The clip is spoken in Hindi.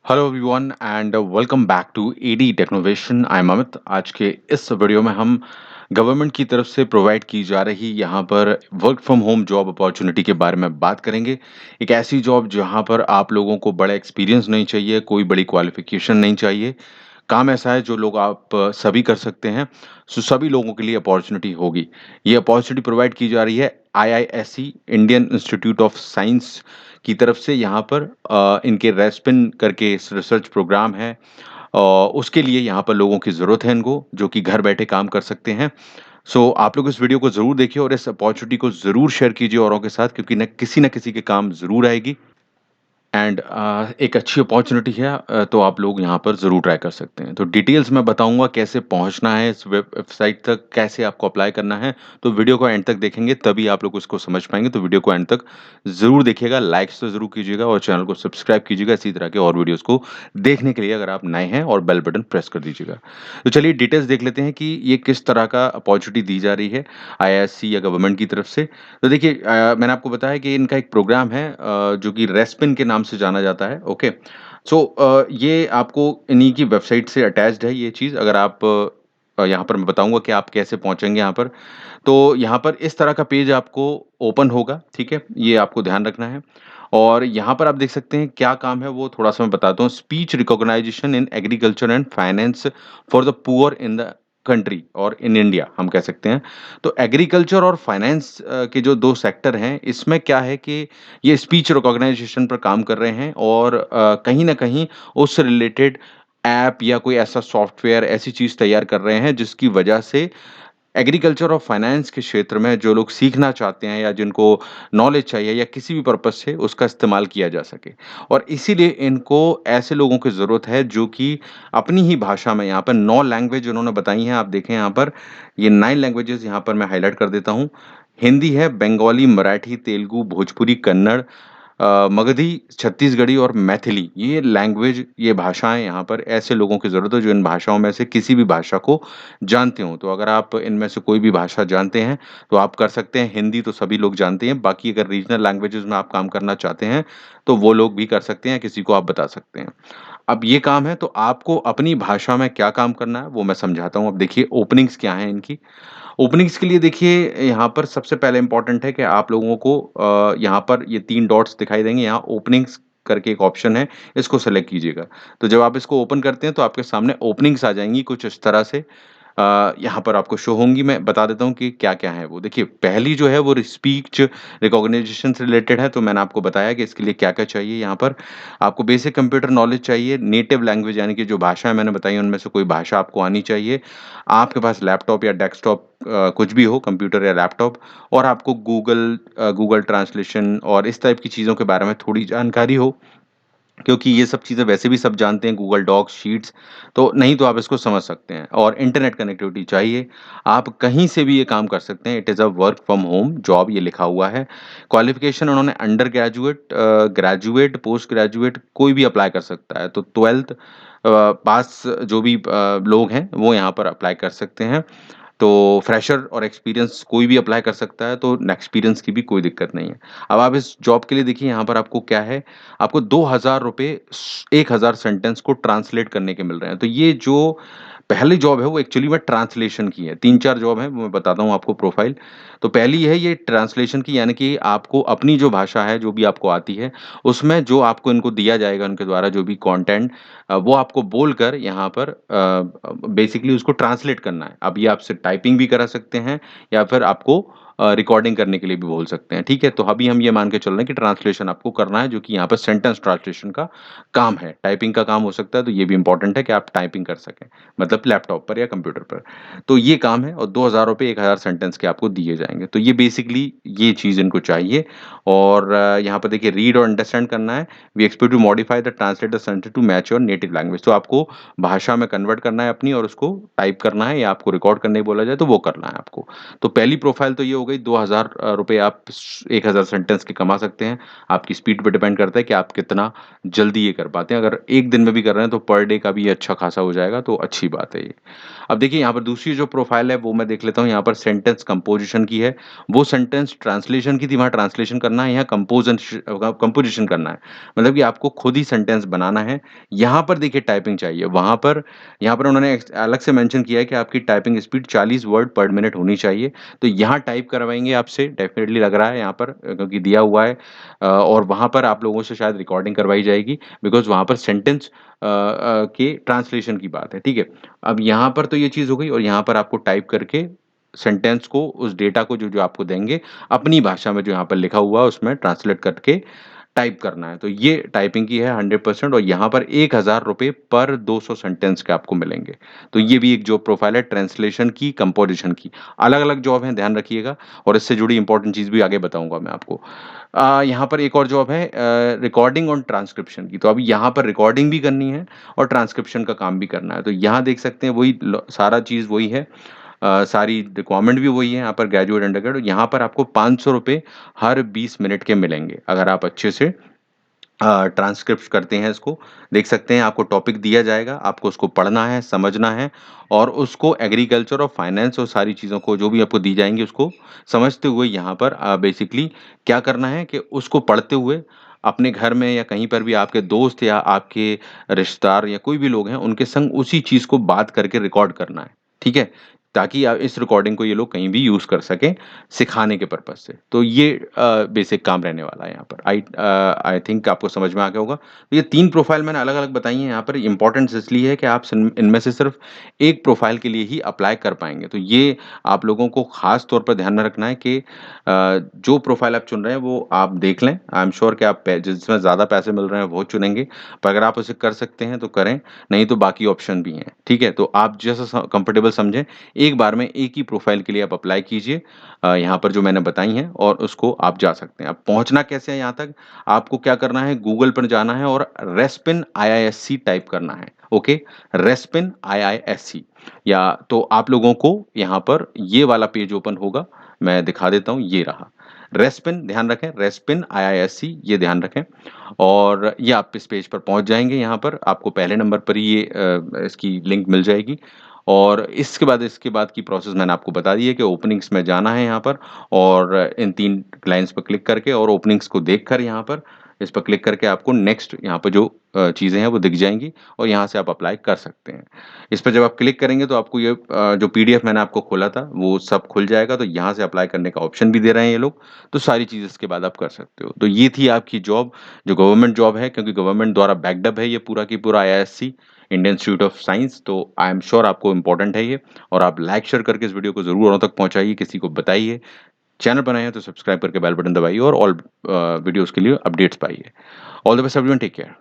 Hello everyone and welcome back to AD Technovation. I am Amit. आज के इस वीडियो में हम गवर्नमेंट की तरफ से प्रोवाइड की जा रही यहाँ पर work from home job opportunity के बारे में बात करेंगे। एक ऐसी जॉब जहाँ पर आप लोगों को बड़ा एक्सपीरियंस नहीं चाहिए, कोई बड़ी क्वालिफिकेशन नहीं चाहिए। काम ऐसा है जो लोग आप सभी कर सकते हैं। सो सभी लोगों के लिए अपॉर्चुनिटी होगी। ये अपॉर्चुनिटी प्रोवाइड की जा रही है IISc Indian institute of science की तरफ से। यहाँ पर इनके रेस्पिन करके इस रिसर्च प्रोग्राम है। उसके लिए यहाँ पर लोगों की ज़रूरत है इनको, जो कि घर बैठे काम कर सकते हैं। सो आप लोग इस वीडियो को ज़रूर देखिए और इस अपॉर्चुनिटी को ज़रूर शेयर कीजिए औरों के साथ, क्योंकि न किसी के काम ज़रूर आएगी। एंड एक अच्छी अपॉर्चुनिटी है, तो आप लोग यहाँ पर ज़रूर ट्राई कर सकते हैं। तो डिटेल्स मैं बताऊँगा कैसे पहुँचना है इस वेबसाइट तक, कैसे आपको अप्लाई करना है। तो वीडियो को एंड तक देखेंगे तभी आप लोग उसको समझ पाएँगे। तो वीडियो को एंड तक ज़रूर देखिएगा, लाइक्स तो ज़रूर कीजिएगा और चैनल को सब्सक्राइब कीजिएगा इसी तरह के और वीडियोज़ को देखने के लिए, अगर आप नए हैं, और बेल बटन प्रेस कर दीजिएगा। तो चलिए डिटेल्स देख लेते हैं कि ये किस तरह का अपॉर्चुनिटी दी जा रही है आईआईएससी या गवर्नमेंट की तरफ से। तो देखिए, मैंने आपको बताया कि इनका एक प्रोग्राम है जो कि रेस्पिन के नाम से जाना जाता है। ओके। सो ये आपको इन्हीं की वेबसाइट से अटैच्ड है ये चीज़। अगर आप यहाँ पर मैं बताऊँगा कि आप कैसे पहुँचेंगे यहाँ पर। तो यहाँ पर इस तरह का पेज आपको ओपन होगा, ठीक है? ये आपको ध्यान रखना है। और यहाँ पर आप देख सकते हैं क्या काम है, वो थोड़ा-सा मैं बताता हूँ। Speech recognization in agriculture and finance for the poor in the country और इन इंडिया, हम कह सकते हैं। तो एग्रीकल्चर और फाइनेंस के जो 2 सेक्टर हैं, इसमें क्या है कि ये स्पीच रिकॉग्नाइजेशन पर काम कर रहे हैं और कहीं न कहीं उससे रिलेटेड ऐप या कोई ऐसा सॉफ्टवेयर, ऐसी चीज़ तैयार कर रहे हैं जिसकी वजह से एग्रीकल्चर और फाइनेंस के क्षेत्र में जो लोग सीखना चाहते हैं या जिनको नॉलेज चाहिए या किसी भी पर्पज़ से उसका इस्तेमाल किया जा सके। और इसीलिए इनको ऐसे लोगों की ज़रूरत है जो कि अपनी ही भाषा में, यहाँ पर 9 लैंग्वेज उन्होंने बताई हैं। आप देखें यहाँ पर, ये 9 लैंग्वेजेज़ यहाँ पर मैं हाइलाइट कर देता हूँ। हिंदी है, बंगाली, मराठी, तेलुगु, भोजपुरी, कन्नड़, मगधी, छत्तीसगढ़ी और मैथिली। ये लैंग्वेज, ये भाषाएँ, यहाँ पर ऐसे लोगों की ज़रूरत है जो इन भाषाओं में से किसी भी भाषा को जानते हों। तो अगर आप इनमें से कोई भी भाषा जानते हैं, तो आप कर सकते हैं। हिंदी तो सभी लोग जानते हैं, बाकी अगर रीजनल लैंग्वेजेज़ में आप काम करना चाहते हैं, तो वो लोग भी कर सकते हैं, किसी को आप बता सकते हैं। अब ये काम है, तो आपको अपनी भाषा में क्या काम करना है, वो मैं समझाता हूँ। अब देखिए ओपनिंग्स क्या हैं इनकी। ओपनिंग्स के लिए देखिए, यहाँ पर सबसे पहले इम्पोर्टेंट है कि आप लोगों को यहाँ पर ये 3 डॉट्स दिखाई देंगे, यहाँ ओपनिंग्स करके एक ऑप्शन है, इसको सेलेक्ट कीजिएगा। तो जब आप इसको ओपन करते हैं, तो आपके सामने ओपनिंग्स आ जाएँगी कुछ इस तरह से। यहाँ पर आपको शो होंगी, मैं बता देता हूँ कि क्या-क्या है वो। देखिए, पहली जो है वो स्पीच रिकॉग्निशन से रिलेटेड है, तो मैंने आपको बताया कि इसके लिए क्या-क्या चाहिए यहाँ पर। आपको बेसिक कंप्यूटर नॉलेज चाहिए, नेटिव लैंग्वेज यानी कि जो भाषाएँ मैंने बताई उनमें से कोई भाषा आपको आनी चाहिए। आपके पास लैपटॉप या डेस्कटॉप, कुछ भी हो, कंप्यूटर या लैपटॉप, और आपको गूगल ट्रांसलेशन और इस टाइप की चीज़ों के बारे में थोड़ी जानकारी हो। क्योंकि ये सब चीज़ें वैसे भी सब जानते हैं, गूगल डॉक्स, शीट्स, तो नहीं तो आप इसको समझ सकते हैं। और इंटरनेट कनेक्टिविटी चाहिए। आप कहीं से भी ये काम कर सकते हैं। It is a work from home job, ये लिखा हुआ है। क्वालिफ़िकेशन उन्होंने under graduate, graduate, post graduate कोई भी अप्लाई कर सकता है। तो 12th पास जो भी लोग हैं, वो यहाँ पर अप्लाई कर सकते हैं। तो फ्रेशर और एक्सपीरियंस कोई भी अप्लाई कर सकता है, तो एक्सपीरियंस की भी कोई दिक्कत नहीं है। अब आप इस जॉब के लिए देखिए, यहाँ पर आपको क्या है, आपको ₹2000 1000 सेंटेंस को ट्रांसलेट करने के मिल रहे हैं। तो ये जो पहली जॉब है वो एक्चुअली में ट्रांसलेशन की है। 3-4 जॉब है, वो मैं बताता हूँ आपको प्रोफाइल। तो पहली है ये ट्रांसलेशन की, यानी कि आपको अपनी जो भाषा है, जो भी आपको आती है, उसमें जो आपको इनको दिया जाएगा उनके द्वारा जो भी कंटेंट, वो आपको बोलकर यहाँ पर बेसिकली उसको ट्रांसलेट करना है। अब ये आपसे टाइपिंग भी करा सकते हैं या फिर आपको रिकॉर्डिंग करने के लिए भी बोल सकते हैं, ठीक है? तो अभी हम ये मान के चल रहे हैं कि ट्रांसलेशन आपको करना है, जो कि यहाँ पर सेंटेंस ट्रांसलेशन का काम है। टाइपिंग का काम हो सकता है, तो ये भी इम्पोर्टेंट है कि आप टाइपिंग कर सकें, मतलब लैपटॉप पर या कंप्यूटर पर। तो ये काम है और ₹2000 1000 सेंटेंस के आपको दिए जाएँगे। तो ये बेसिकली ये चीज़ इनको चाहिए। और यहाँ पर देखिए, रीड और अंडरस्टैंड करना है। We expect to modify the translate the sentence to match your native language. तो आपको भाषा में कन्वर्ट करना है अपनी और उसको टाइप करना है, या आपको रिकॉर्ड करने बोला जाए तो वो करना है आपको। तो पहली प्रोफाइल तो ये हो गई, ₹2000 रुपए आप 1000 सेंटेंस के कमा सकते हैं। आपकी स्पीड पे डिपेंड करता है कि आप कितना जल्दी ये कर पाते हैं। अगर 1 दिन में भी कर रहे हैं तो पर डे का भी ये अच्छा खासा हो जाएगा, तो अच्छी बात है ये। अब देखिए, यहाँ पर दूसरी जो प्रोफाइल है वो मैं देख लेता हूँ, यहाँ पर सेंटेंस कंपोज़िशन की है। वो सेंटेंस ट्रांसलेशन की थी, वहाँ ट्रांसलेशन करना करना है, यहाँ कंपोज़िशन करना है। मतलब कि आपको खुद ही सेंटेंस बनाना है। यहाँ पर देखिए टाइपिंग चाहिए, वहाँ पर यहाँ पर उन्होंने अलग से मेंशन किया है कि आपकी टाइपिंग स्पीड 40 वर्ड पर मिनट होनी चाहिए। तो यहाँ टाइप करवाएँगे आपसे, डेफ़िनिटली लग रहा है यहाँ पर क्योंकि दिया हुआ है और वहाँ पर आप लोगों से शायद रिकॉर्डिंग करवाई जाएगी बिकॉज़ वहाँ पर सेंटेंस के ट्रांसलेशन की बात है, ठीक है? अब यहाँ पर तो ये चीज़ हो गई और यहाँ पर आपको टाइप करके सेंटेंस को, उस डेटा को जो आपको देंगे, अपनी भाषा में जो यहाँ पर लिखा हुआ है उसमें ट्रांसलेट करके टाइप करना है। तो ये टाइपिंग की है 100% और यहाँ पर ₹1000 पर 200 सेंटेंस के आपको मिलेंगे। तो ये भी एक जॉब प्रोफाइल है ट्रांसलेशन की, कंपोज़िशन की। अलग-अलग जॉब हैं, ध्यान रखिएगा और इससे जुड़ी इम्पोर्टेंट चीज़ भी आगे बताऊँगा मैं आपको। यहाँ पर एक और जॉब है रिकॉर्डिंग और ट्रांसक्रिप्शन की। तो अब यहाँ पर रिकॉर्डिंग भी करनी है और ट्रांसक्रिप्शन का काम भी करना है। तो यहाँ देख सकते हैं वही सारा चीज़ वही है। सारी रिक्वायरमेंट भी वही है यहाँ पर ग्रेजुएट, अंडरग्रेड। यहाँ पर आपको ₹500 हर 20 मिनट के मिलेंगे, अगर आप अच्छे से ट्रांसक्रिप्ट करते हैं इसको। देख सकते हैं आपको टॉपिक दिया जाएगा, आपको उसको पढ़ना है, समझना है और उसको एग्रीकल्चर और फाइनेंस और सारी चीज़ों को जो भी आपको दी जाएँगी उसको समझते हुए यहाँ पर बेसिकली क्या करना है कि उसको पढ़ते हुए अपने घर में या कहीं पर भी आपके दोस्त या आपके रिश्तेदार या कोई भी लोग हैं, उनके संग उसी चीज़ को बात करके रिकॉर्ड करना है, ठीक है? ताकि इस रिकॉर्डिंग को ये लोग कहीं भी यूज़ कर सकें, सिखाने के पर्पज़ से। तो ये बेसिक काम रहने वाला है यहाँ पर। आई थिंक आपको समझ में आ गया होगा। तो ये 3 प्रोफ़ाइल मैंने अलग-अलग बताई हैं यहाँ पर, इम्पोर्टेंस इसलिए है कि आप सिन इनमें से सिर्फ़ एक प्रोफ़ाइल के लिए ही अप्लाई कर पाएँगे। तो ये आप लोगों को ख़ास तौर पर ध्यान में रखना है कि जो प्रोफ़ाइल आप चुन रहे हैं वो आप देख लें। आई एम श्योर कि आप जिसमें ज़्यादा पैसे मिल रहे हैं वो चुनेंगे। पर अगर आप उसे कर सकते हैं तो करें, नहीं तो बाकी ऑप्शन भी हैं। ठीक है? तो आप जैसा कंफर्टेबल समझें, एक बार में एक ही प्रोफ़ाइल के लिए आप अप्लाई कीजिए यहाँ पर जो मैंने बताई हैं और उसको आप जा सकते हैं। अब पहुँचना कैसे है यहाँ तक? आपको क्या करना है, गूगल पर जाना है और रेस्पिन आईआईएससी टाइप करना है, ओके? रेस्पिन आईआईएससी या तो आप लोगों को यहाँ पर ये वाला पेज ओपन होगा, मैं दिखा देता हूँ, ये रहा। रेस्पिन ध्यान रखें, रेस्पिन आईआईएससी ये ध्यान रखें और ये आप इस पेज पर पहुँच जाएँगे यहाँ पर, आपको पहले नंबर पर ही ये इसकी लिंक मिल जाएगी और इसके बाद की प्रोसेस मैंने आपको बता दी है कि ओपनिंग्स में जाना है यहाँ पर और इन 3 लाइन्स पर क्लिक करके और ओपनिंग्स को देखकर यहाँ पर इस पर क्लिक करके आपको नेक्स्ट यहाँ पर जो चीज़ें हैं वो दिख जाएँगी और यहाँ से आप अप्लाई कर सकते हैं। इस पे जब आप क्लिक करेंगे तो आपको ये जो पीडीएफ मैंने आपको खोला था वो सब खुल जाएगा, तो यहाँ से अप्लाई करने का ऑप्शन भी दे रहे हैं ये लोग, तो सारी चीज़ इसके बाद आप कर सकते हो। तो ये थी आपकी जॉब, जो गवर्नमेंट जॉब है क्योंकि गवर्नमेंट द्वारा बैक्ड अप है ये पूरा की पूरा IISc, Indian institute of science. तो आई एम श्योर आपको इम्पोर्टेंट है ये और आप लाइक शेयर करके इस वीडियो को ज़रूर औरों तक पहुँचाइए, किसी को बताइए। चैनल पर नए हैं तो सब्सक्राइब करके बेल बटन दबाइए और ऑल वीडियोज़ के लिए अपडेट्स पाइए। All the best everyone, take care.